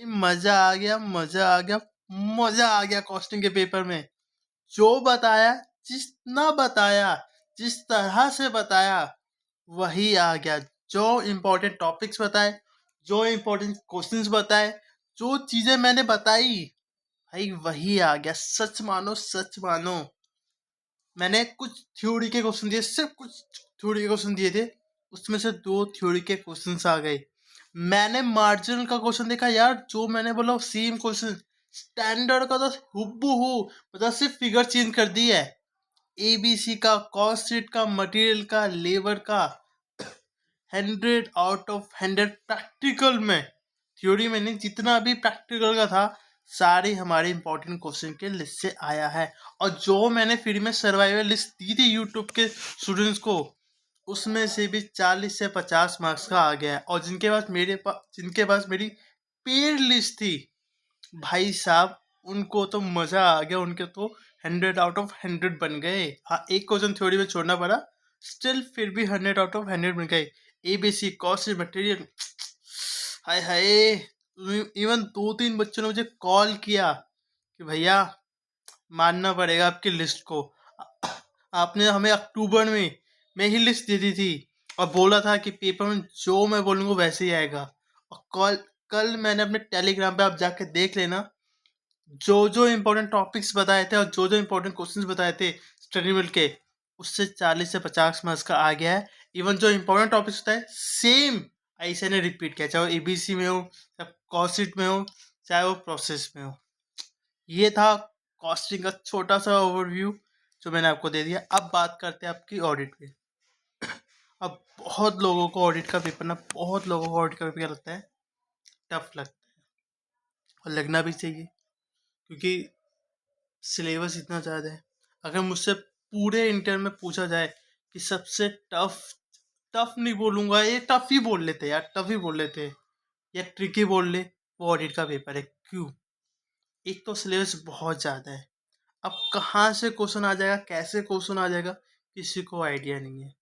मजा आ गया, मजा आ गया, मजा आ गया कॉस्टिंग के पेपर में। जो बताया, जितना बताया, जिस तरह से बताया, वही आ गया। जो इम्पोर्टेंट टॉपिक्स बताए, जो इम्पोर्टेंट क्वेश्चंस बताए, जो चीजें मैंने बताई, भाई वही आ गया। सच मानो, सच मानो। मैंने कुछ थ्योरी के क्वेश्चन दिए, सिर्फ कुछ थ्योरी के क्वेश्चन दिए थे, उसमें से 2 थ्योरी के क्वेश्चंस आ गए। मैंने मार्जिनल का क्वेश्चन देखा यार, जो मैंने बोला सेम क्वेश्चन, स्टैंडर्ड का तो हुबहू, मतलब सिर्फ फिगर चेंज कर दी है। एबीसी का, कॉस्ट शीट का, मटेरियल का, लेबर का, 100 आउट ऑफ 100 प्रैक्टिकल में। थ्योरी में नहीं, जितना भी प्रैक्टिकल का था, सारे हमारे इंपॉर्टेंट क्वेश्चन के लिस्ट से आया है। और जो मैंने फ्री में सर्वाइवल लिस्ट दी थी यूट्यूब के स्टूडेंट्स को, उसमें से भी 40 से 50 मार्क्स का आ गया है। और जिनके पास मेरी पेड लिस्ट थी, भाई साहब, उनको तो मजा आ गया, उनके तो 100 आउट ऑफ 100 बन गए। हाँ, एक क्वेश्चन थ्योरी में छोड़ना पड़ा, स्टिल फिर भी 100 आउट ऑफ 100 बन गए। एबीसी, कॉस्ट, मटेरियल, हाय हाय। इवन 2-3 बच्चों ने मुझे कॉल किया कि भैया, मानना पड़ेगा आपकी लिस्ट को। आपने हमें अक्टूबर में ही लिस्ट दे दी थी, और बोला था कि पेपर में जो मैं बोलूँगा वैसे ही आएगा। और कल मैंने अपने टेलीग्राम पे, आप जाके देख लेना, जो जो इम्पोर्टेंट टॉपिक्स बताए थे और जो जो इम्पोर्टेंट क्वेश्चंस बताए थे स्टडी मिल के, उससे 40 से 50 मार्क्स का आ गया है। इवन जो इम्पोर्टेंट टॉपिक्स बताए, सेम ऐसे ने रिपीट किया, चाहे वो एबीसी में हो, चाहे कॉस्ट में हो, चाहे वो प्रोसेस में हो। ये था कॉस्टिंग का छोटा सा ओवरव्यू जो मैंने आपको दे दिया। अब बात करते हैं आपकी ऑडिट पे। अब बहुत लोगों को ऑडिट का पेपर ना, बहुत लोगों को ऑडिट का पेपर क्या लगता है, टफ लगता है। और लगना भी चाहिए, क्योंकि सिलेबस इतना ज़्यादा है। अगर मुझसे पूरे इंटर में पूछा जाए कि सबसे टफ, टफ नहीं बोलूँगा, ये टफ ही बोल लेते यार, टफ ही बोल लेते, या ट्रिकी बोल ले, वो ऑडिट का पेपर है। क्यों? एक तो सिलेबस बहुत ज़्यादा है। अब कहाँ से क्वेश्चन आ जाएगा, कैसे क्वेश्चन आ जाएगा, किसी को आइडिया नहीं है।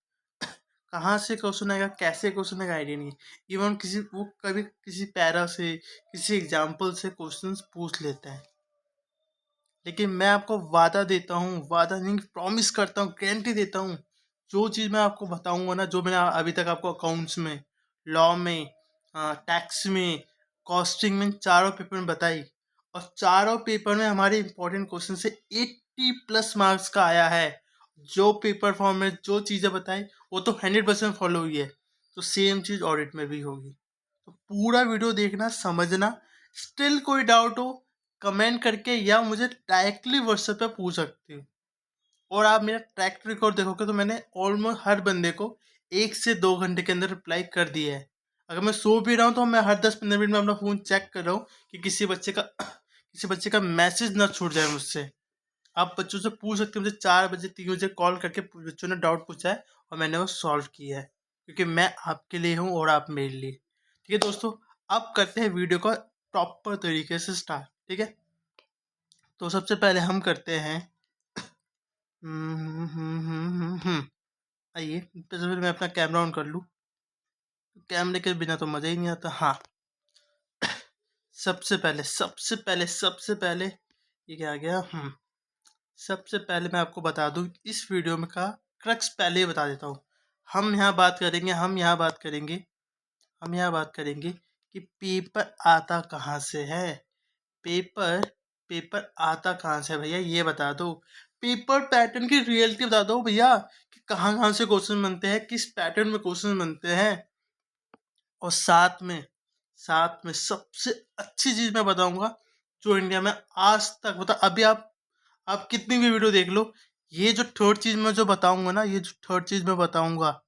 कहाँ से क्वेश्चन आएगा, कैसे क्वेश्चन आएगा, आइडिया नहीं है। इवन वो कभी किसी पैरा से, किसी एग्जाम्पल से क्वेश्चंस पूछ लेते हैं। लेकिन मैं आपको वादा देता हूँ, वादा नहीं, प्रॉमिस करता हूँ, गारंटी देता हूँ, जो चीज़ मैं आपको बताऊंगा ना, जो मैंने अभी तक आपको अकाउंट्स में, लॉ में, टैक्स में, कॉस्टिंग में, चारों पेपर में बताई, और चारों पेपर में हमारे इंपॉर्टेंट क्वेश्चन से 80+ मार्क्स का आया है। जो पेपर फॉर्म में जो चीज़ें बताई, वो तो 100% फॉलो हुई है। तो सेम चीज़ ऑडिट में भी होगी। तो पूरा वीडियो देखना, समझना। स्टिल कोई डाउट हो, कमेंट करके या मुझे डायरेक्टली व्हाट्सएप पे पूछ सकते हो। और आप मेरा ट्रैक रिकॉर्ड देखोगे तो मैंने ऑलमोस्ट हर बंदे को 1 से 2 घंटे के अंदर रिप्लाई कर दिया है। अगर मैं सो भी रहा हूँ तो मैं हर 10-15 मिनट में अपना फ़ोन चेक कर रहा हूँ कि किसी बच्चे का मैसेज ना छूट जाए मुझसे। आप बच्चों से पूछ सकते हो, मुझे 4 बजे 3 बजे कॉल करके बच्चों ने डाउट पूछा है, और मैंने वो सॉल्व किया है, क्योंकि मैं आपके लिए हूँ और आप मेरे लिए। ठीक है दोस्तों, अब करते हैं वीडियो का प्रॉपर तरीके से स्टार्ट। ठीक है, तो सबसे पहले हम करते हैं, आइए, सबसे पहले मैं अपना कैमरा ऑन कर लूँ। कैमरे के बिना तो मज़ा ही नहीं आता। हाँ, सबसे पहले ये क्या आ गया। सबसे पहले मैं आपको बता दूं, इस वीडियो में का क्रक्स पहले ही बता देता हूँ। हम यहाँ बात करेंगे कि पेपर आता कहाँ से है। पेपर पेपर आता कहाँ से है भैया, ये बता दो। पेपर पैटर्न की रियलिटी बता दो भैया, कि कहाँ कहाँ से क्वेश्चन बनते हैं, किस पैटर्न में क्वेश्चन बनते हैं। और साथ में सबसे अच्छी चीज़ मैं बताऊंगा, जो इंडिया में आज तक बता, अभी आप कितनी भी वीडियो देख लो, ये जो थर्ड चीज़ मैं जो बताऊंगा ना, ये जो थर्ड चीज़ मैं बताऊंगा,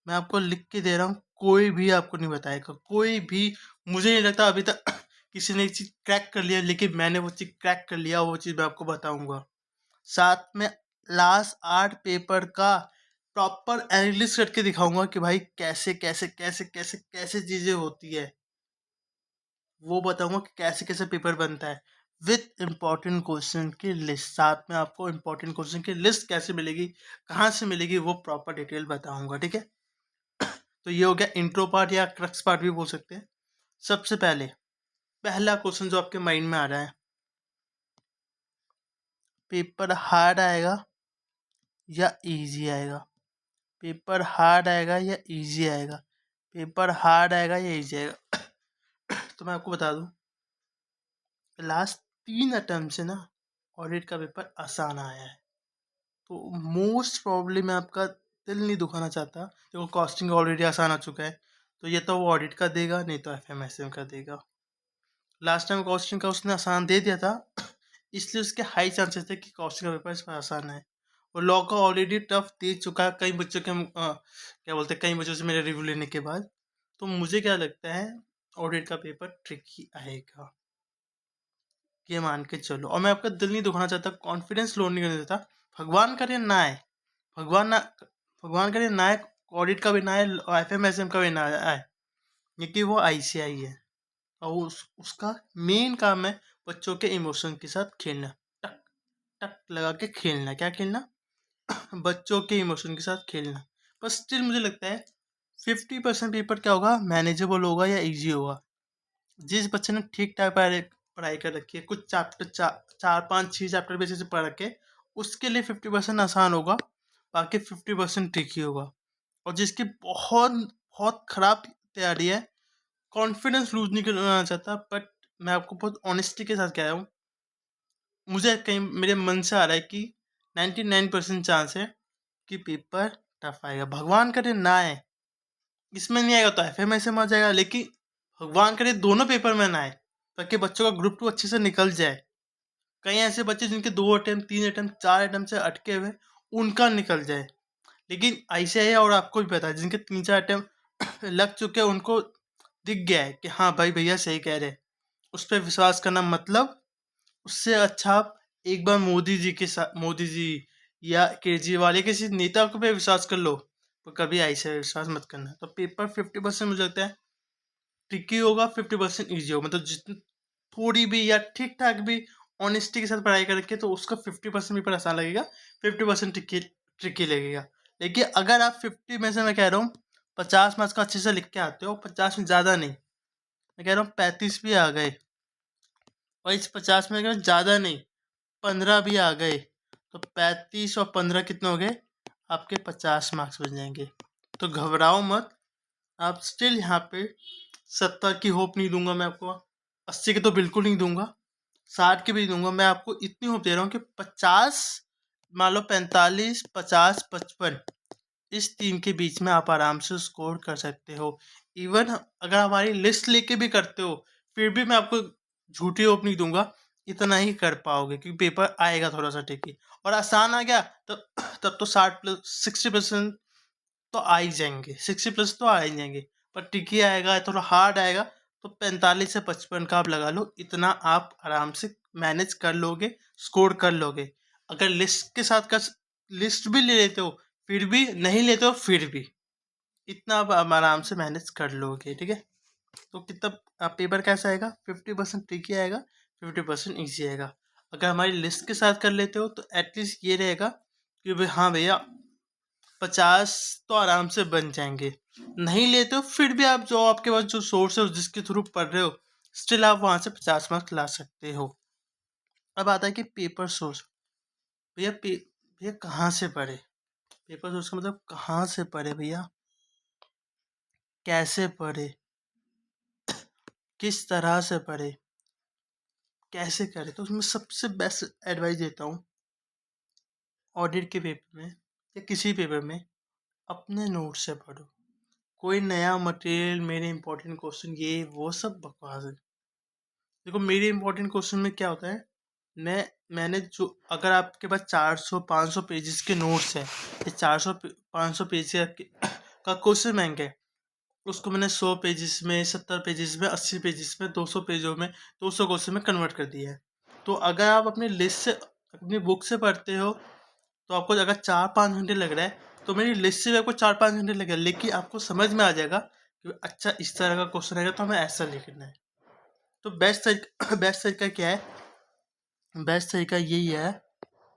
मैं आपको लिख के दे रहा हूँ, कोई भी आपको नहीं बताएगा, कोई भी। मुझे नहीं लगता अभी तक किसी ने एक चीज़ क्रैक कर लिया, लेकिन मैंने वो चीज़ क्रैक कर लिया, वो चीज़ मैं आपको बताऊंगा। साथ में लास्ट 8 पेपर का प्रॉपर एनालिसिस करके दिखाऊंगा कि भाई कैसे कैसे कैसे कैसे कैसे चीज़ें होती है। वो बताऊंगा कि कैसे कैसे पेपर बनता है, विथ इम्पॉर्टेंट क्वेश्चन की लिस्ट। साथ में आपको इम्पॉर्टेंट क्वेश्चन की लिस्ट कैसे मिलेगी, कहाँ से मिलेगी, वो प्रॉपर डिटेल बताऊंगा। ठीक है, तो ये हो गया इंट्रो पार्ट, या क्रक्स पार्ट भी बोल सकते हैं। सबसे पहले पहला क्वेश्चन जो आपके माइंड में आ रहा है, पेपर हार्ड आएगा या इजी आएगा? पेपर हार्ड आएगा या इजी आएगा? पेपर हार्ड आएगा या इजी आएगा? तो मैं आपको बता दूं, लास्ट 3 अटेम्प्ट से ना ऑडिट का पेपर आसान आया है। तो मोस्ट प्रॉब्ली मैं आपका दिल नहीं दुखाना चाहता, देखो कॉस्टिंग ऑलरेडी आसान आ चुका है, तो ये तो वो ऑडिट का देगा, नहीं तो एफएमएसएम का देगा। लास्ट टाइम कॉस्टिंग का उसने आसान दे दिया था, इसलिए उसके हाई चांसेस थे कि कॉस्टिंग का पेपर इस पर आसान है। और लॉ का ऑलरेडी टफ दे चुका है कई बच्चों के क्या बोलते हैं, कई बच्चों से मेरे रिव्यू लेने के बाद। तो मुझे क्या लगता है, ऑडिट का पेपर ट्रिकी आएगा, ये मान के चलो। और मैं आपका दिल नहीं दुखाना चाहता, कॉन्फिडेंस लो नहीं करना देता। भगवान करे ना आए, भगवान ना भगवान करे ना आए, ऑडिट का भी ना आए और एफएमएसएम का भी ना आए, क्योंकि वो आईसीआई है और उसका मेन काम है बच्चों के इमोशन के साथ खेलना, टक टक लगा के खेलना। क्या खेलना? बच्चों के इमोशन के साथ खेलना। पर स्टिल मुझे लगता है 50% पेपर क्या होगा, मैनेजेबल होगा या इजी होगा। जिस बच्चे ने ठीक ठाक पढ़ाई कर रखी है, कुछ चैप्टर चार पाँच छः चैप्टर बेसिस से पढ़ रखे, उसके लिए 50% आसान होगा, बाकी 50% ट्रिकी होगा। और जिसकी बहुत बहुत खराब तैयारी है, कॉन्फिडेंस लूज नहीं करना चाहता, बट मैं आपको बहुत ऑनेस्टी के साथ कह रहा हूँ, मुझे कहीं मेरे मन से आ रहा है कि 99% चांस है कि पेपर टफ आएगा। भगवान करे ना आए, इसमें नहीं आएगा तो एफएमएस में आ जाएगा, लेकिन भगवान करे दोनों पेपर में ना आए, ताकि बच्चों का ग्रुप 2 अच्छे से निकल जाए। कई ऐसे बच्चे जिनके 2 अटेम्प्ट 3 अटेम्प्ट 4 अटेम्प्ट से अटके हुए, उनका निकल जाए। लेकिन ऐसे है, और आपको भी पता है, जिनके 3-4 अटेम्प्ट लग चुके हैं, उनको दिख गया है कि हाँ भाई भैया सही कह रहे हैं, उस पर विश्वास करना। मतलब उससे अच्छा आप एक बार मोदी जी के साथ, मोदी जी या केजरीवाल या किसी नेता को पे विश्वास कर लो, तो कभी ऐसे विश्वास मत करना। तो पेपर 50% मुझे लगता है ट्रिकी होगा, 50% ईजी होगा। मतलब जितनी थोड़ी भी या ठीक ठाक भी ऑनेस्टी के साथ पढ़ाई करके, तो उसका 50% पेपर आसान लगेगा, 50% ट्रिकी ट्रिकी लगेगा। लेकिन अगर आप 50 में से, मैं कह रहा हूँ 50 मार्क्स का अच्छे से लिख के आते हो, 50 में ज़्यादा नहीं, मैं कह रहा हूँ 35 भी आ गए, और इस 50 में अगर ज़्यादा नहीं 15 भी आ गए, तो 35 और 15 कितने हो गए आपके? 50 मार्क्स बन जाएंगे। तो घबराओ मत, आप स्टिल यहाँ पे 70 की होप नहीं दूंगा मैं आपको, 80 की तो बिल्कुल नहीं दूंगा, 60 की भी नहीं दूंगा। मैं आपको इतनी होप दे रहा हूँ कि 50, मान लो 45, 50, 55, इस तीन के बीच में आप आराम से स्कोर कर सकते हो। इवन अगर हमारी लिस्ट लेके भी करते हो, फिर भी मैं आपको झूठी होप नहीं दूंगा, इतना ही कर पाओगे, क्योंकि पेपर आएगा थोड़ा सा tricky। और आसान आ गया तो तब तो 60% तो आ ही जाएंगे, 60+ तो आ ही जाएंगे। पर टिकी आएगा, थोड़ा हार्ड आएगा, तो 45 से 55 का आप लगा लो, इतना आप आराम से मैनेज कर लोगे, स्कोर कर लोगे। अगर लिस्ट के साथ का लिस्ट भी ले लेते हो, फिर भी नहीं लेते हो, फिर भी इतना आप आराम से मैनेज कर लोगे, ठीक है। तो कितना आप पेपर कैसा आएगा? 50% ट्रिकी आएगा, 50% ईजी आएगा। अगर हमारी लिस्ट के साथ कर लेते हो, तो एटलीस्ट ये रहेगा कि भाई हाँ भैया 50 तो आराम से बन जाएंगे। नहीं लेते हो, फिर भी आप जो आपके पास जो सोर्स है जिसके थ्रू पढ़ रहे हो, स्टिल आप वहां से 50 मार्क्स ला सकते हो। अब आता है कि पेपर सोर्स। भैया कहाँ से पढ़े? पेपर सोर्स का मतलब कहाँ से पढ़े भैया, कैसे पढ़े, किस तरह से पढ़े, कैसे करें? तो उसमें सबसे बेस्ट एडवाइस देता हूँ, ऑडिट के पेपर में या किसी पेपर में अपने नोट से पढ़ो। कोई नया मटेरियल, मेरे इंपॉर्टेंट क्वेश्चन, ये वो सब बकवास है। देखो मेरे इंपॉर्टेंट क्वेश्चन में क्या होता है, मैंने जो, अगर आपके पास 400-500 पेजेस के नोट्स है, ये 400-500 पेज का क्वेश्चन बैंक है, उसको मैंने 100 पेजेस में, 70 पेजेस में, 80 पेजेस में, 200 पेजों में, 200 क्वेश्चन में कन्वर्ट कर दिया है। तो अगर आप अपनी लिस्ट से, अपनी बुक से पढ़ते हो, तो आपको अगर 4-5 घंटे लग रहा है, तो मेरी लिस्ट से भी आपको 4-5 घंटे लगेगा, लेकिन आपको समझ में आ जाएगा कि अच्छा इस तरह का क्वेश्चन रहेगा तो हमें ऐसा लिखना है। तो बेस्ट तरीका बेस्ट तरीका क्या है? बेस्ट तरीका यही है,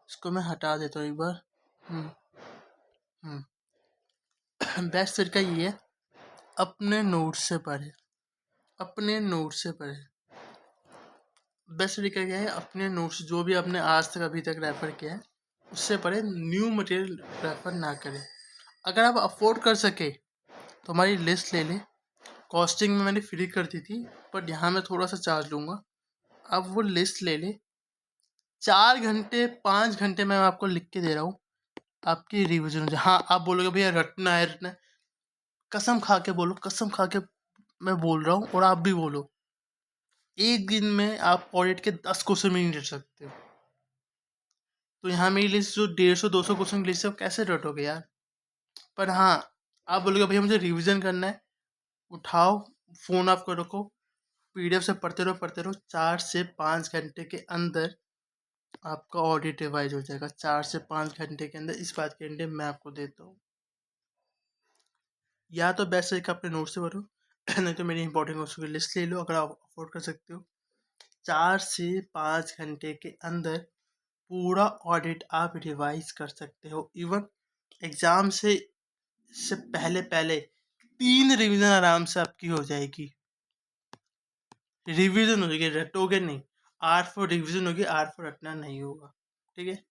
इसको मैं हटा देता हूँ एक बार। हम्म बेस्ट तरीका ये है, अपने नोट से पढ़े, अपने नोट से पढ़े। बेस्ट तरीका क्या है, अपने नोट्स जो भी आपने आज तक अभी तक रेफर किया है उससे पढ़े, न्यू मटेरियल रेफर ना करें। अगर आप अफोर्ड कर सके तो हमारी लिस्ट ले लें। कॉस्टिंग में मैंने फ्री कर दी थी, बट यहाँ मैं थोड़ा सा चार्ज लूँगा। आप वो लिस्ट ले लें। 4 घंटे 5 घंटे मैं आपको लिख के दे रहा हूँ, आपकी रिविजन हो जाए। हाँ, आप बोलोगे भैया रटना है रटना है, कसम खा के बोलो, कसम खा के मैं बोल रहा हूँ और आप भी बोलो, एक दिन में आप ऑडिट के 10 क्वेश्चन भी नहीं रट सकते हो। तो यहाँ मेरी लिस्ट जो 150-200 क्वेश्चन की लिस्ट है वो कैसे रटोगे यार। पर हाँ, आप बोलोगे भैया मुझे रिविजन करना है, उठाओ फोन ऑफ कर रखो, पीडीएफ से पढ़ते रहो। 4 से 5 घंटे के अंदर आपका ऑडिट रिवाइज हो जाएगा। 4 से 5 घंटे के अंदर, इस बात के अंदर मैं आपको देता हूँ। या तो बेस्ट तरीका अपने नोट से भरो नहीं तो मेरी इंपॉर्टेंट क्वेश्चन की लिस्ट ले लो अगर आप अफोर्ड कर सकते हो। 4 से 5 घंटे के अंदर पूरा ऑडिट आप रिवाइज कर सकते हो। इवन एग्जाम से पहले पहले 3 रिवीजन आराम से आपकी हो जाएगी। रिवीजन हो जाएगी, रटोगे नहीं। आर फॉर रिवीजन होगी, आर फॉर रटना नहीं होगा। ठीक है,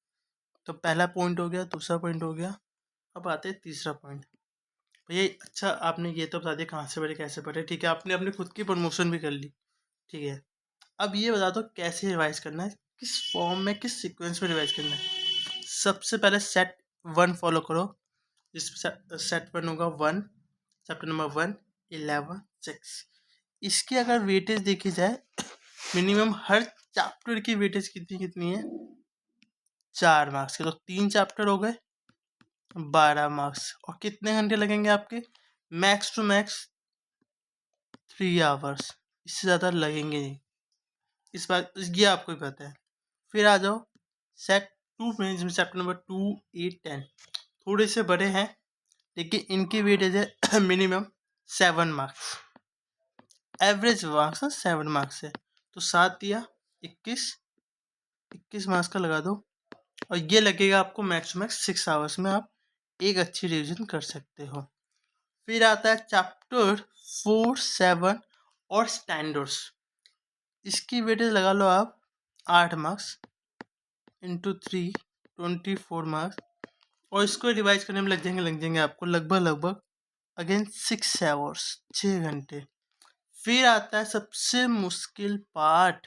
तो पहला पॉइंट हो गया, दूसरा पॉइंट हो गया। अब आते हैं तीसरा पॉइंट। भैया अच्छा, आपने ये तो बता दिया कहाँ से पढ़े कैसे पढ़े, ठीक है, आपने अपनी खुद की प्रमोशन भी कर ली, ठीक है। अब ये बता दो कैसे रिवाइज करना है, किस फॉर्म में, किस सीक्वेंस में रिवाइज करना है। सबसे पहले सेट 1 फॉलो करो, जिसमें सेट 1 होगा 1, चैप्टर नंबर 1, 11, 6। इसकी अगर वेटेज देखी जाए, मिनिमम हर चैप्टर की वेटेज कितनी कितनी है, 4 मार्क्स के। तो 3 चैप्टर हो गए, 12 मार्क्स। और कितने घंटे लगेंगे आपके, मैक्स टू मैक्स 3 आवर्स, इससे ज़्यादा लगेंगे नहीं। इस बात ये आपको ही पता है। फिर आ जाओ सेट 2 में, जिसमें चैप्टर नंबर 2, 8, 10 थोड़े से बड़े हैं, लेकिन इनकी वेटेज है minimum 7 marks. Average marks 7 marks है, तो 7 दिया 21 मार्क्स का लगा दो। और ये लगेगा आपको मैक्स टू मैक्स 6 आवर्स में आप एक अच्छी रिवीजन कर सकते हो। फिर आता है चैप्टर 4, 7 और स्टैंडर्ड्स। इसकी वेटेज लगा लो आप 8 मार्क्स इंटू 3, 24 मार्क्स। और इसको रिवाइज करने में लग जाएंगे आपको लगभग अगेन 6 आवर्स, 6 घंटे। फिर आता है सबसे मुश्किल पार्ट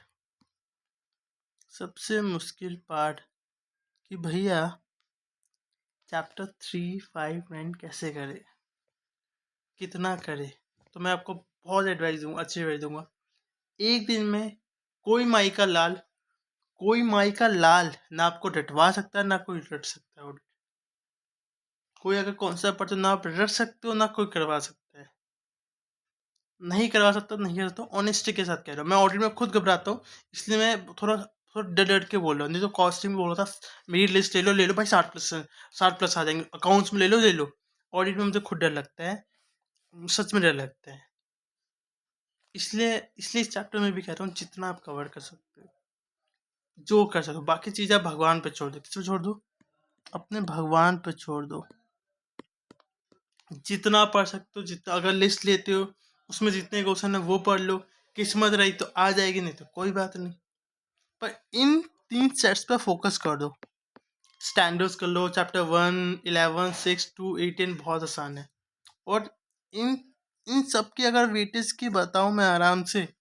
कि भैया चैप्टर 3, 5, 9 कैसे करे, कितना करे। तो मैं आपको बहुत एडवाइस दूंगा, अच्छी एडवाइस दूंगा। एक दिन में कोई माई का लाल ना आपको रटवा सकता है, ना कोई रट सकता है। कोई अगर कॉन्सेप्ट पढ़ते ना आप रट सकते हो, ना कोई करवा सकता है। नहीं करवा सकता, नहीं कर सकता, ऑनेस्टी के साथ कह रहा हूँ। मैं ऑडिट में खुद घबराता हूँ, इसलिए मैं थोड़ा थोड़ा डर डर के बोल रहा हूँ। नहीं तो कॉस्टिंग में बोल रहा था मेरी लिस्ट ले लो भाई, 60+ आ जाएंगे। अकाउंट्स में ले लो। ऑडिट में मुझे खुद डर लगता है, सच में डर लगता है। इसलिए इस चैप्टर में भी कह रहा हूँ, जितना आप कवर कर सकते हो, जो कर सकते हो, बाकी चीज़ें आप भगवान पे छोड़ दो। किस पे छोड़ दो, अपने भगवान पे छोड़ दो। जितना पढ़ सकते हो, जितना अगर लिस्ट लेते हो उसमें जितने क्वेश्चन है वो पढ़ लो। किस्मत रही तो आ जाएगी, नहीं तो कोई बात नहीं। पर इन 3 सेट्स पे फोकस कर दो। स्टैंडर्ड्स कर लो, चैप्टर 1, 11, 6, 2, 18 बहुत आसान है। और इन इन सब की अगर वेटेज की बताऊं मैं, आराम से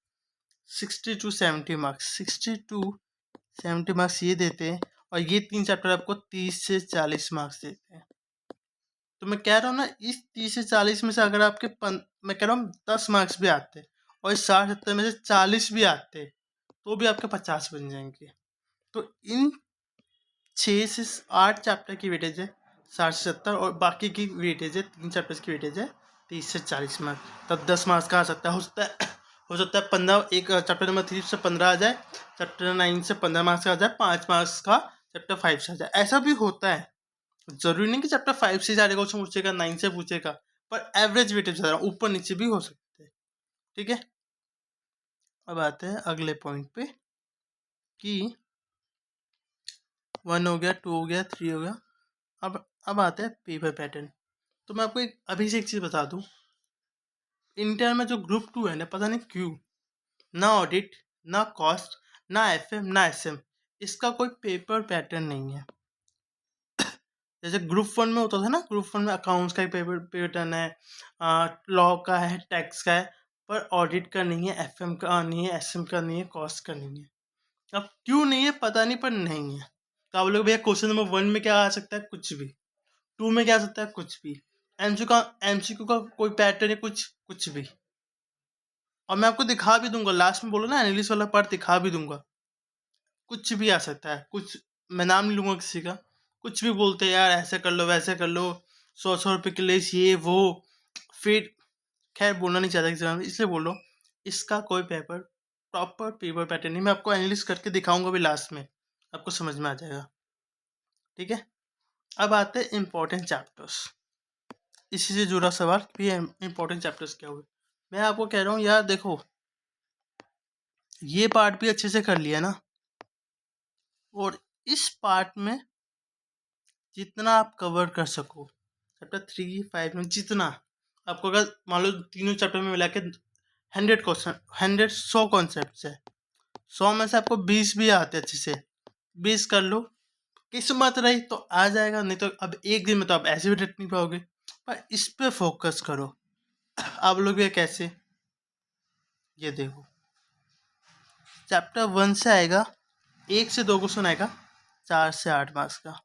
60 टू 70 मार्क्स, 60 टू 70 मार्क्स ये देते हैं। और ये 3 चैप्टर आपको 30 से 40 मार्क्स देते हैं। तो मैं कह रहा हूँ ना, इस 30 से 40 में से अगर आपके मैं कह रहा हूँ 10 मार्क्स भी आते और इस 60-70 में से 40 भी आते, तो भी आपके 50 बन जाएंगे। तो इन 6 से 8 चैप्टर की वेटेज है 60 से 70, और बाकी की वेटेज है 3 चैप्टर्स की वेटेज है 30 से 40 मार्क्स। तब 10 मार्क्स का आ सकता है, हो सकता है 15, एक चैप्टर नंबर 3 से 15 आ जाए, चैप्टर 9 से 15 मार्क्स का आ जाए, 5 मार्क्स का चैप्टर 5 से आ जाए। ऐसा भी होता है, जरूरी नहीं कि चैप्टर 5 से ज़्यादा क्वेश्चन पूछेगा, 9 से पूछेगा, पर एवरेज वेटेज बता रहा हूँ, ऊपर नीचे भी हो सकते हैं। ठीक है, अब आते हैं अगले पॉइंट पे कि 1 हो गया, 2 हो गया, 3 हो गया। अब आते हैं पेपर पैटर्न। तो मैं आपको अभी से एक चीज़ बता दूं, इंटर में जो ग्रुप 2 है ना, पता नहीं क्यों ना ऑडिट, ना कॉस्ट, ना एफएम ना एसएम, इसका कोई पेपर पैटर्न नहीं है। जैसे ग्रुप वन में होता था ना, ग्रुप वन में अकाउंट्स का एक पेपर पैटर्न है, लॉ का है, टैक्स का है, पर ऑडिट का नहीं है, एफएम का नहीं है, एसएम का नहीं है, कॉस्ट का नहीं है। अब क्यों नहीं है पता नहीं, पर नहीं है। तो आप लोग भैया क्वेश्चन नंबर वन में क्या आ सकता है, कुछ भी। टू में क्या आ सकता है, कुछ भी। एमसीक्यू का कोई पैटर्न है, कुछ कुछ भी। और मैं आपको दिखा भी दूंगा, लास्ट में बोलो ना एनालिस्ट वाला पार्ट दिखा भी दूंगा। कुछ भी आ सकता है, कुछ। मैं नाम नहीं लूंगा किसी का। कुछ भी बोलते हैं यार, ऐसे कर लो वैसे कर लो, 100-100 रुपये के लिए ये वो। फिर खैर बोलना नहीं चाहता किसी में, इसलिए बोलो। इसका कोई पेपर, प्रॉपर पेपर पैटर्न नहीं। मैं आपको एनालिस्ट करके दिखाऊंगा भी लास्ट में, आपको समझ में आ जाएगा। ठीक है, अब आते हैं इंपॉर्टेंट चैप्टर्स। इसी से जुड़ा सवाल भी है, इंपॉर्टेंट चैप्टर्स क्या हुए। मैं आपको कह रहा हूँ यार देखो, ये पार्ट भी अच्छे से कर लिया ना, और इस पार्ट में जितना आप कवर कर सको, चैप्टर 3, 5 में जितना आपको, अगर मान लो तीनों चैप्टर में मिला के 100 क्वेश्चन, 100 है, 100 में से आपको 20 भी आते अच्छे से, 20 कर लो। किस्मत रही तो आ जाएगा, नहीं तो अब एक दिन में तो आप ऐसे भी रट नहीं पाओगे। पर इस पे फोकस करो। आप लोग ये कैसे, ये देखो, चैप्टर 1 से आएगा 1 से 2 क्वेश्चन आएगा 4 से 8 मार्क्स का।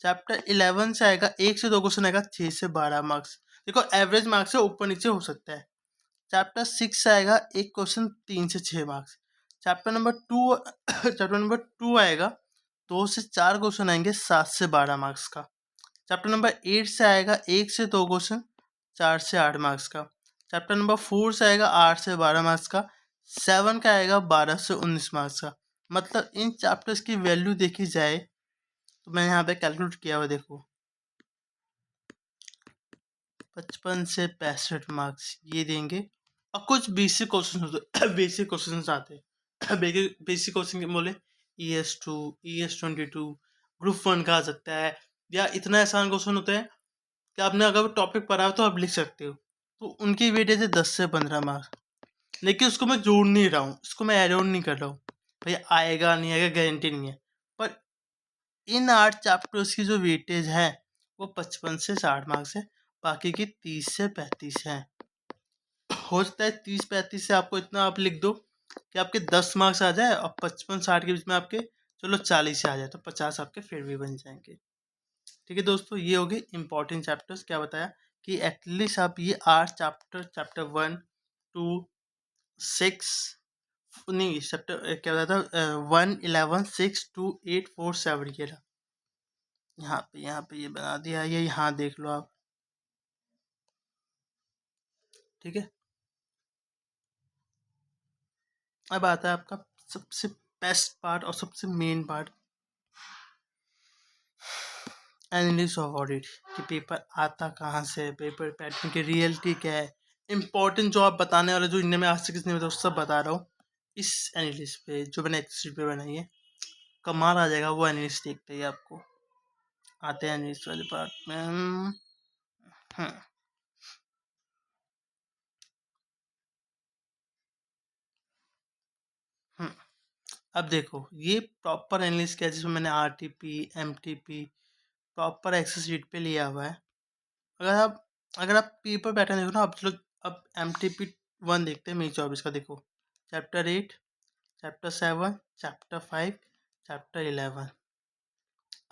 चैप्टर 11 से आएगा 1 से 2 क्वेश्चन आएगा 6 से 12 मार्क्स। देखो एवरेज मार्क्स से ऊपर नीचे हो सकता है। चैप्टर 6 से आएगा एक क्वेश्चन 3 से 6 मार्क्स। चैप्टर नंबर 2 आएगा 2 से 4 क्वेश्चन आएंगे 7 से 12 मार्क्स का। चैप्टर नंबर 8 से आएगा 1 से 2 क्वेश्चन 4 से 8 मार्क्स का। चैप्टर नंबर 4 से आएगा 8 से 12 मार्क्स का। 7 का आएगा 12 से 19 मार्क्स का। मतलब इन चैप्टर्स की वैल्यू देखी जाए तो मैंने यहाँ पे कैलकुलेट किया हुआ, देखो 55 से 65 मार्क्स ये देंगे। और कुछ बेसिक क्वेश्चन होते, बेसिक क्वेश्चन आते हैं। बेसिक क्वेश्चन बोले ES2, ES22, ग्रुप 1 का आ सकता है। या इतना आसान क्वेश्चन होता है कि आपने अगर टॉपिक पढ़ा हो तो आप लिख सकते हो, तो उनकी वेटेज है 10 से 15 मार्क्स। लेकिन उसको मैं जोड़ नहीं रहा हूँ, इसको मैं ऐड ऑन नहीं कर रहा हूँ, भैया आएगा नहीं आएगा गारंटी नहीं है। पर इन 8 चैप्टर्स की जो वेटेज है वो 55 से 60 मार्क्स है। बाकी की 30 से 35 है। हो सकता है 30-35 से आपको इतना आप लिख दो कि आपके 10 मार्क्स आ जाए, और 55-60 के बीच में आपके चलो 40 से आ जाए, तो 50 आपके फिर भी बन जाएंगे। ठीक है दोस्तों, ये हो गए इंपॉर्टेंट चैप्टर्स। क्या बताया कि एटलीस्ट आप ये 8 चैप्टर, चैप्टर 1, 2, 6, नहीं चैप्टर क्या बताया था, 1, 11, 6, 2, 8, 4, 7 ये रहा। यहाँ पे ये बना दिया, ये यहाँ देख लो आप। ठीक है, अब आता है आपका सबसे बेस्ट पार्ट और सबसे main part, analysis of audit. कि पेपर आता कहाँ से, पेपर पैटर्न की रियलिटी क्या है, इंपॉर्टेंट जो आप बताने वाले, जो इनमें आज से किसने बताया, सब बता रहा हूँ इस एनालिसिस पे, जो मैंने एक्सरशीट पे बनाई है। कमाल आ जाएगा वो एनालिसिस देखते ही आपको। आते हैं एनालिसिस वाले पार्ट में। हम्म, हम्म। अब देखो ये प्रॉपर एनालिसिस क्या है, जिसमें मैंने RTP, MTP प्रॉपर एक्सरशीट पे लिया हुआ है। अगर आप पेपर पैटर्न देखो ना, अब चलो अब MTP 1 देखते हैं, मई 24 का। देखो chapter 8, chapter 7, chapter 5, chapter 11।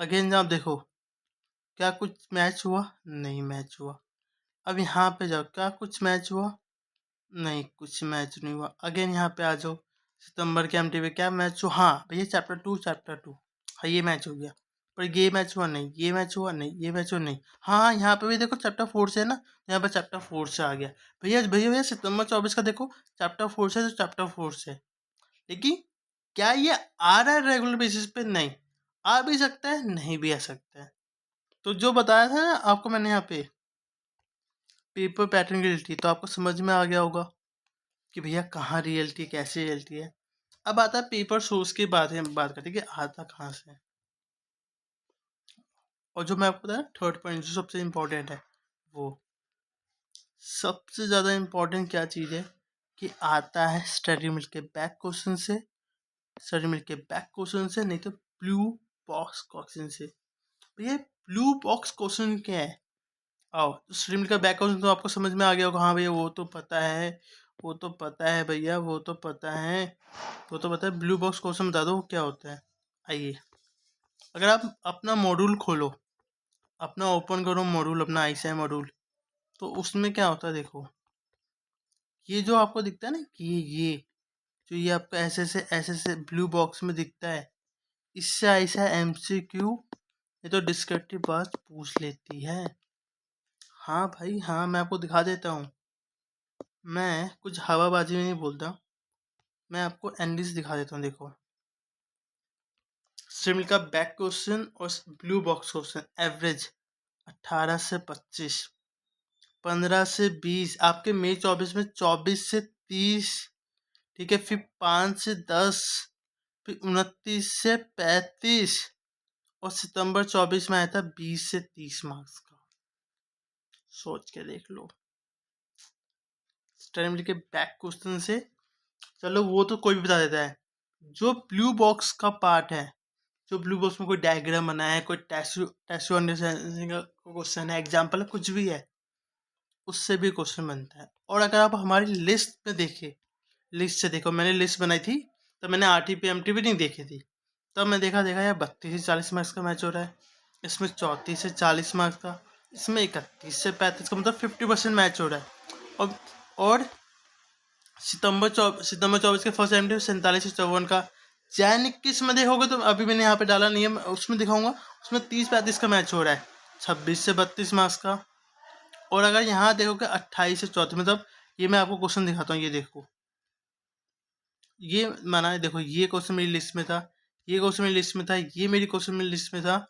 Again आप देखो, क्या कुछ मैच हुआ, नहीं मैच हुआ। अब यहाँ पे जाओ, क्या कुछ मैच हुआ, नहीं कुछ मैच नहीं हुआ। अगेन यहाँ पे आ जाओ, सितंबर के MTP क्या मैच हुआ, हाँ भैया चैप्टर 2, हाँ ये मैच हो गया। पर ये मैच हुआ नहीं, ये मैच हुआ नहीं, ये मैच हुआ नहीं। हाँ यहाँ पे भी देखो चैप्टर 4 से है ना, यहाँ पे चैप्टर 4 से आ गया। भैया भैया भैया सितंबर 24 का देखो, चैप्टर 4 से तो चैप्टर 4 से। लेकिन क्या ये आ रहा है रेगुलर बेसिस पे, नहीं। आ भी सकता है, नहीं भी आ सकता है। तो जो बताया था ना आपको मैंने यहाँ पे पेपर पैटर्न की रियलिटी, तो आपको समझ में आ गया होगा कि भैया कहाँ रियलिटी, कैसे रियलिटी है। अब आता है पेपर सोर्स की बात करते हैं कि आता कहाँ से है। और जो मैं आपको बताया थर्ड पॉइंट जो सबसे इम्पोर्टेंट है, वो सबसे ज़्यादा इम्पोर्टेंट क्या चीज़ है कि आता है स्टडी मिल के बैक क्वेश्चन से, सारे मिलके बैक क्वेश्चन से, नहीं तो ब्लू बॉक्स क्वेश्चन से। भैया ब्लू बॉक्स क्वेश्चन क्या है? आओ, स्ट्रीम का बैक क्वेश्चन तो आपको समझ में आ गया होगा। हाँ भैया वो तो पता है, वो तो पता है भैया, वो तो पता है, वो तो पता है। ब्लू बॉक्स क्वेश्चन बता दो क्या होता है। आइए, अगर आप अपना मॉड्यूल खोलो, अपना ओपन करो मॉड्यूल, अपना आईसीआई मॉड्यूल, तो उसमें क्या होता है देखो। ये जो आपको दिखता है ना कि ये जो ये आपको ऐसे ब्लू बॉक्स में दिखता है, इससे ऐसा एमसीक्यू, ये तो डिस्क्रिप्टिव बात पूछ लेती है। हाँ भाई हाँ, मैं आपको दिखा देता हूँ। मैं कुछ हवाबाजी में नहीं बोलता, मैं आपको एनालिस दिखा देता हूँ। देखो, सिमिल का बैक क्वेश्चन और ब्लू बॉक्स क्वेश्चन, एवरेज 18 से 25, 15 से 20, आपके मई 24 में 24 से 30, ठीक है। फिर 5 से 10, फिर 29 से 35, और सितंबर 24 में आया था 20 से 30 मार्क्स का। सोच के देख लो। स्टैंडर्ड के बैक क्वेश्चन से, चलो वो तो कोई भी बता देता है। जो ब्लू बॉक्स का पार्ट है, जो ब्लू बॉक्स में कोई डायग्राम बना है, कोई टेस्ट अंडरस्टैंडिंग का क्वेश्चन है, एग्जाम्पल है, कुछ भी है, उससे भी क्वेश्चन बनता है। और अगर आप हमारी लिस्ट में देखें, लिस्ट से देखो, मैंने लिस्ट बनाई थी तो मैंने आरटीपी एमटीपी नहीं देखी थी, तब मैं देखा यार 32 से 40 मार्क्स का मैच हो रहा है, इसमें 34 से 40 मार्क्स का, इसमें 31 से 35 का, मतलब 50% मैच हो रहा है। और सितंबर 24 के फर्स्ट एम 47 से 54 का। जैन 21 में देखोगे तो अभी मैंने यहाँ पे डाला नहीं है, उसमें दिखाऊंगा, उसमें 30-35 का मैच हो रहा है, 26 से 32 मार्क्स का। और अगर यहाँ देखोगे 28 से 34, मतलब ये मैं आपको क्वेश्चन दिखाता हूँ, ये देखो, ये माना है, देखो ये क्वेश्चन मेरी लिस्ट में था, ये क्वेश्चन मेरी लिस्ट में था, ये मेरी क्वेश्चन मेरी लिस्ट में था,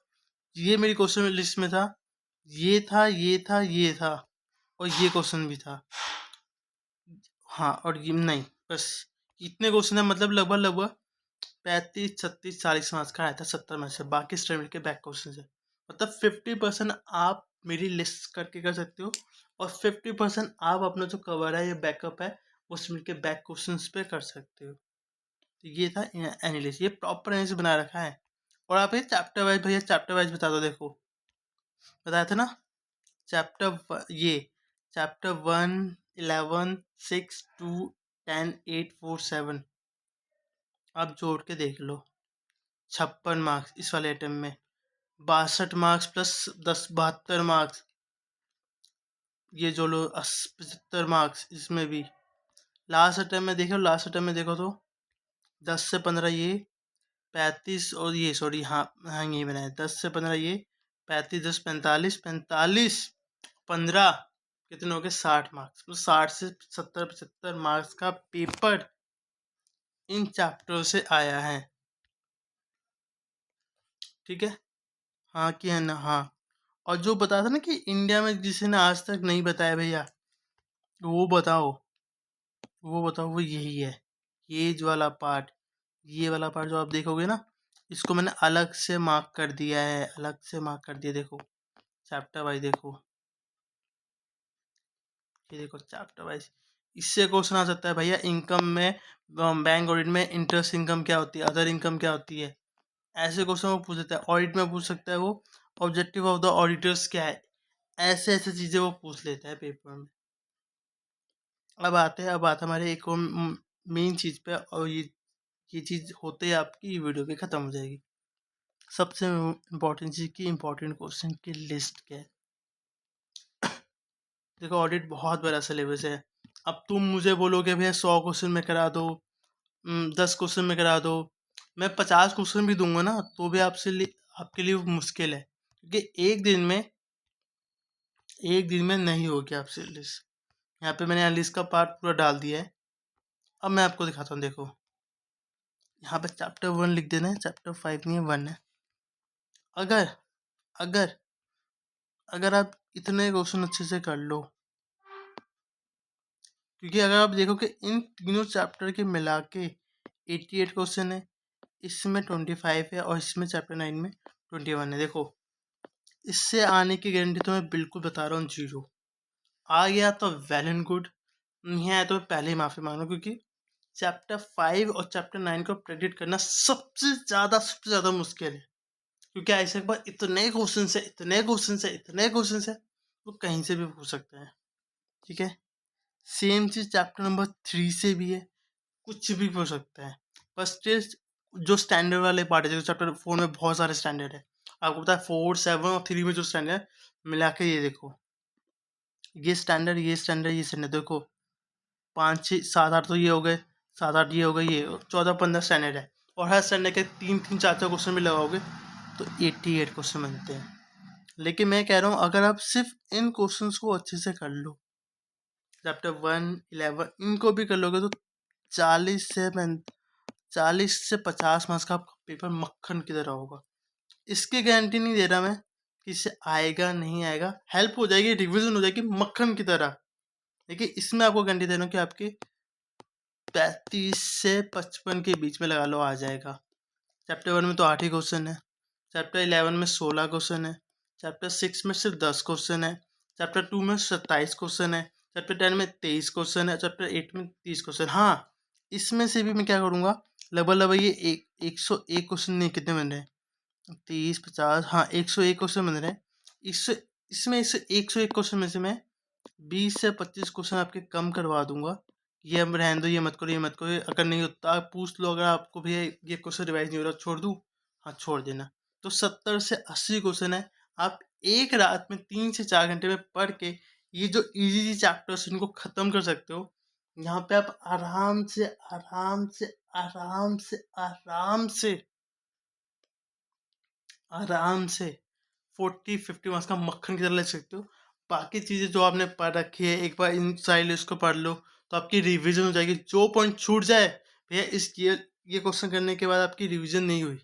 ये मेरी क्वेश्चन मेरी लिस्ट में था, ये था, ये था, ये था, और ये क्वेश्चन भी था। हाँ, और ये नहीं, बस इतने क्वेश्चन है, मतलब लगभग लगभग 35, 36, 40 मार्क्स का आया था 70 में से, बाकी स्टूडेंट के बैक क्वेश्चन से। मतलब 50% आप मेरी लिस्ट करके कर सकते हो, और 50% आप अपना जो कवर है या बैकअप है वो स्टूडेंट के बैक क्वेश्चन पे कर सकते हो। तो ये था एनालिसिस, ये प्रॉपर एनालिसिस बना रखा है। और आप ये चैप्टर वाइज, भैया चैप्टर वाइज बता दो। देखो, बताया था ना, ये चैप्टर 1, 11, 6, 2, 10, 8, 4, 7, आप जोड़ के देख लो। 56 मार्क्स इस वाले आइटम में, 62 मार्क्स प्लस 10, 72 मार्क्स, ये जो लो 75 मार्क्स इसमें भी। लास्ट अटेम्प्ट में देखो, लास्ट अटेम्प्ट में देखो तो 10 से 15 ये, 35, और ये सॉरी, हाँ हाँ ये बनाया 10 से 15 ये, 35, 10, 45, 45, 15, कितने हो गए 60 मार्क्स, तो 60 से 70, 75 मार्क्स का पेपर इन चैप्टरों से आया है। ठीक है, हाँ कि है ना, हाँ। और जो बताया था ना कि इंडिया में जिसे ने आज तक नहीं बताया भैया, वो बताओ, वो बताओ, वो यही है, ये जो वाला पार्ट, ये वाला पार्ट जो आप देखोगे ना, इसको मैंने अलग से मार्क कर दिया है, अलग से मार्क कर दिया। देखो चैप्टर वाइज, देखो ये देखो चैप्टर वाइज, इससे क्वेश्चन आ सकता है भैया इनकम में, बैंक ऑडिट में इंटरेस्ट इनकम क्या होती है, अदर इनकम क्या होती है, ऐसे क्वेश्चन वो पूछ सकता है। ऑडिट में पूछ सकता है वो, ऑब्जेक्टिव ऑफ द ऑडिटर्स क्या है, ऐसे ऐसे चीज़ें वो पूछ लेता है पेपर में। अब आते हैं, अब बात हमारे एक और मेन चीज़ पे, और ये चीज़ होते ही आपकी ये वीडियो भी ख़त्म हो जाएगी। सबसे इम्पोर्टेंट चीज़ की इम्पोर्टेंट क्वेश्चन की लिस्ट क्या है। देखो, ऑडिट बहुत बड़ा सिलेबस है। अब तुम मुझे बोलोगे भैया 100 क्वेश्चन में करा दो, 10 क्वेश्चन में करा दो, मैं 50 क्वेश्चन भी दूंगा ना तो भी आपके लिए वो मुश्किल है, क्योंकि एक दिन में नहीं होगी आपसे लिस्ट। यहाँ पे मैंने लिस्ट का पार्ट पूरा डाल दिया है। अब मैं आपको दिखाता हूँ, देखो यहाँ पे चैप्टर 1 लिख देना है, चैप्टर 5 नहीं है, 1 है। अगर अगर अगर आप इतने क्वेश्चन अच्छे से कर लो, क्योंकि अगर आप देखो कि इन तीनों चैप्टर के मिला के 88 क्वेश्चन है, इसमें 25 है, और इसमें चैप्टर 9 में 21 है। देखो, इससे आने की गारंटी तो मैं बिल्कुल बता रहा हूँ, 0। आ गया तो वेल एंड गुड, नहीं आया तो पहले ही माफ़ी मांगो, क्योंकि चैप्टर 5 और चैप्टर 9 को प्रेडिक्ट करना सबसे ज़्यादा मुश्किल है, क्योंकि ऐसे के बाद इतने क्वेश्चन है, वो कहीं से भी पूछ सकते हैं। ठीक है, सेम चीज़ चैप्टर नंबर 3 से भी है, कुछ भी पूछ सकता है। फर्स्ट जो स्टैंडर्ड वाले पार्ट है, जो चैप्टर 4 में बहुत सारे स्टैंडर्ड है, आपको पता है 4, 7 और 3 में जो स्टैंडर्ड है मिला के ये देखो, ये स्टैंडर्ड देखो, 5, 6, 7, 8 तो ये हो गए, 7, 8 ये हो गए, ये 14, 15 स्टैंडर्ड है, और हर स्टैंडर्ड के 3, 4 क्वेश्चन भी लगाओगे तो 88 क्वेश्चन बनते हैं। लेकिन मैं कह रहा हूँ अगर आप सिर्फ इन क्वेश्चंस को अच्छे से कर लो, चैप्टर 1, 11 इनको भी कर लोगे तो 40 से 50 मार्क्स का आपका पेपर मक्खन की तरह होगा। इसकी गारंटी नहीं दे रहा मैं कि इससे आएगा नहीं आएगा, हेल्प हो जाएगी, रिविजन हो जाएगी मक्खन की तरह। देखिए इसमें आपको गारंटी दे रहा हूँ कि आपके 35 से 55 के बीच में लगा लो आ जाएगा। चैप्टर 1 में तो 8 ही क्वेश्चन है, चैप्टर 11 में 16 क्वेश्चन है, चैप्टर 6 में सिर्फ 10 क्वेश्चन है, चैप्टर 2 में 27 क्वेश्चन है, चैप्टर 10 में 23 क्वेश्चन है, चैप्टर 8 में 30 क्वेश्चन। हाँ, इसमें से भी मैं क्या करूँगा, लगभग ये 101 क्वेश्चन नहीं, कितने बन रहे हैं, 30, 50, हाँ 101 क्वेश्चन बन रहे हैं। इसमें इस 101 क्वेश्चन में से मैं 20 से 25 क्वेश्चन आपके कम करवा दूंगा। ये अब रहने दो, ये मत करो, अगर नहीं होता आप पूछ लो, अगर आपको भैया ये क्वेश्चन रिवाइज नहीं हो रहा छोड़ दूँ, हाँ छोड़ देना। तो 70 से 80 क्वेश्चन है, आप एक रात में 3 से 4 घंटे में पढ़ के ये जो इजी चैप्टर्स इनको ख़त्म कर सकते हो। यहाँ पे आप आराम से 40-50 मार्क्स का मक्खन की तरह ले सकते हो। बाकी चीज़ें जो आपने पढ़ रखी है एक बार इन सारी लिस्ट को पढ़ लो तो आपकी रिवीजन हो जाएगी। जो पॉइंट छूट जाए भैया, इस ये क्वेश्चन करने के बाद आपकी रिवीजन नहीं हुई,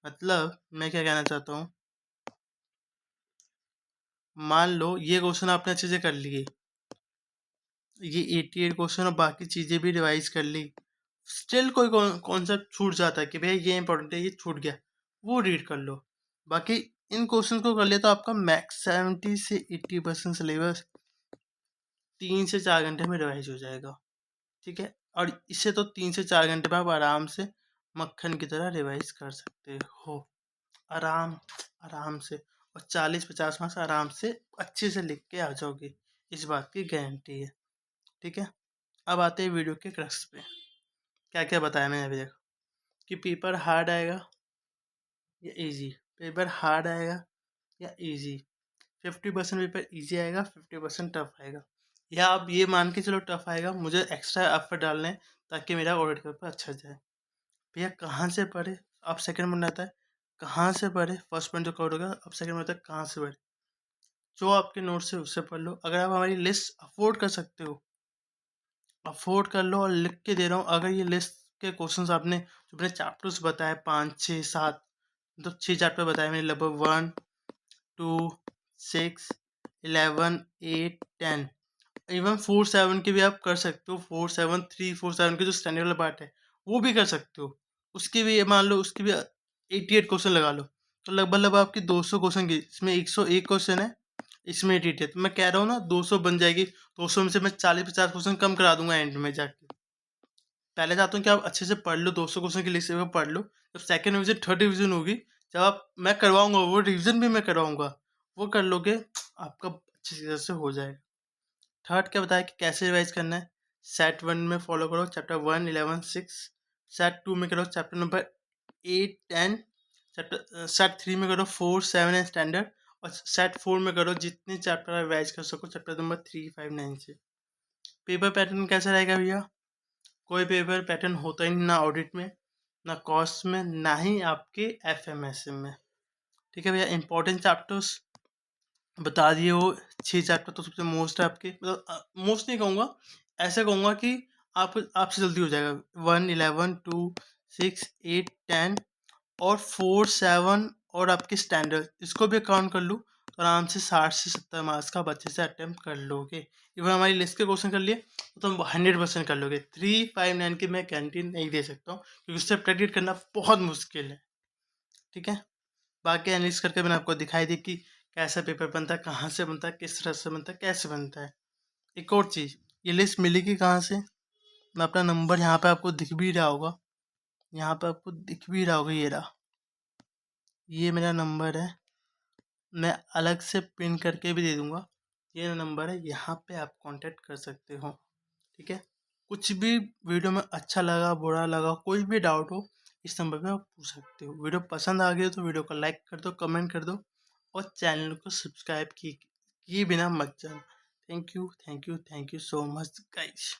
मतलब मैं क्या कहना चाहता हूँ, मान लो ये क्वेश्चन आपने अच्छे से कर लिए, ये 88 क्वेश्चन और बाकी चीज़ें भी रिवाइज कर ली, स्टिल कोई कॉन्सेप्ट छूट जाता है कि भैया ये इंपॉर्टेंट है, ये छूट गया, वो रीड कर लो। बाकी इन क्वेश्चन को कर लिया तो आपका मैक्स 70 से 80% सिलेबस 3 से 4 घंटे में रिवाइज हो जाएगा। ठीक है, और इससे तो 3 से 4 घंटे में आप आराम से मक्खन की तरह रिवाइज कर सकते हो, आराम से, और 40-50 मार्क्स आराम से अच्छे से लिख के आ जाओगे, इस बात की गारंटी है। ठीक है, अब आते हैं वीडियो के क्रक्स पे। क्या क्या बताया मैंने अभी तक कि पेपर हार्ड आएगा या इजी, पेपर हार्ड आएगा या इजी, 50% पेपर इजी आएगा, 50% टफ आएगा, या आप ये मान के चलो टफ आएगा, मुझे एक्स्ट्रा एफर्ट डालने हैं ताकि मेरा ऑडिट पेपर अच्छा जाए। भैया कहाँ से पढ़े, अब सेकंड पॉइंट आता है कहाँ से पढ़े। फर्स्ट पॉइंट जो कवर होगा, अब सेकंड पॉइंट आता है कहाँ से पढ़े। जो आपके नोट्स है उससे पढ़ लो, अगर आप हमारी लिस्ट अफोर्ड कर सकते हो अफोर्ड कर लो, और लिख के दे रहा हूँ, अगर ये लिस्ट के क्वेश्चंस आपने जो अपने चैप्टर्स बताए 5, 6, 7, तो 6 चैप्टर बताए मैंने, लगभग 1, 2, 6, 11, 8, 10, इवन 4, 7 के भी आप कर सकते हो। 4, 7, 3, 4, 7 के जो स्टैंडर्ड वाला पार्ट है वो भी कर सकते हो, उसके भी मान लो उसके भी 88 क्वेश्चन लगा लो, तो लगभग आपकी 200 क्वेश्चन की, इसमें 101 क्वेश्चन है, इसमें 88, तो मैं कह रहा हूँ ना 200 बन जाएगी। 200 में से मैं 40-50 क्वेश्चन कम करा दूंगा एंड में जाके। पहले चाहता हूँ कि आप अच्छे से पढ़ लो, 200 क्वेश्चन की लिस्ट में पढ़ लो, जब सेकंड रिविजन थर्ड रिविजन होगी, जब आप मैं करवाऊंगा वो रिविजन भी मैं करवाऊंगा, वो कर लोगे, आपका अच्छी तरह से हो जाएगा। थर्ड क्या बताया कि कैसे रिवाइज करना है। सेट 1 में फॉलो करो चैप्टर 1, 11, 6, सेट 2 में करो चैप्टर नंबर 8, 10, चैप्टर सेट 3 में करो 4, 7 एंड स्टैंडर्ड, और सेट 4 में करो जितने चैप्टर आप रिवाइज कर सको चैप्टर नंबर 3, 5, 9 से। पेपर पैटर्न कैसा रहेगा भैया, कोई पेपर पैटर्न होता ही नहीं, ना ऑडिट में, ना कॉस्ट में, ना ही आपके एफएमएसएम में। ठीक है भैया, इंपॉर्टेंट चैप्टर्स बता दिए वो 6 चैप्टर तो सबसे मोस्ट है आपके, मतलब मोस्ट नहीं कहूँगा, ऐसे कहूँगा कि आपसे जल्दी हो जाएगा। 1, 11, 2, 6, 8, 10 और 4, 7 और आपके स्टैंडर्ड, इसको भी काउंट कर लूँ तो आराम से 60 से 70 मार्क्स का आप अच्छे से अटैम्प्ट कर लोगे। इवन हमारी लिस्ट के क्वेश्चन कर लिए तो हम 100% कर लोगे। 3, 5, 9 की मैं गारंटी नहीं दे सकता हूँ क्योंकि उससे प्रेडिक्ट करना बहुत मुश्किल है। ठीक है, बाकी एनालिस करके मैंने आपको दिखाई दी कि कैसा पेपर बनता है, कहाँ से बनता है, किस तरह से बनता है, कैसे बनता है। एक और चीज़, ये लिस्ट मिलेगी कहाँ से, मैं अपना नंबर यहाँ पे आपको दिख भी रहा होगा, यहाँ पे आपको दिख भी रहा होगा, ये रहा, ये मेरा नंबर है। मैं अलग से पिन करके भी दे दूँगा। ये नंबर है, यहाँ पे आप कांटेक्ट कर सकते हो, ठीक है? कुछ भी वीडियो में अच्छा लगा, बुरा लगा, कोई भी डाउट हो, इस नंबर पे आप पूछ सकते हो। वीडियो पसंद आ गई हो तो वीडियो को लाइक कर दो, कमेंट कर दो और चैनल को सब्सक्राइब किए बिना मत जाना। Thank you, thank you, thank you so much guys.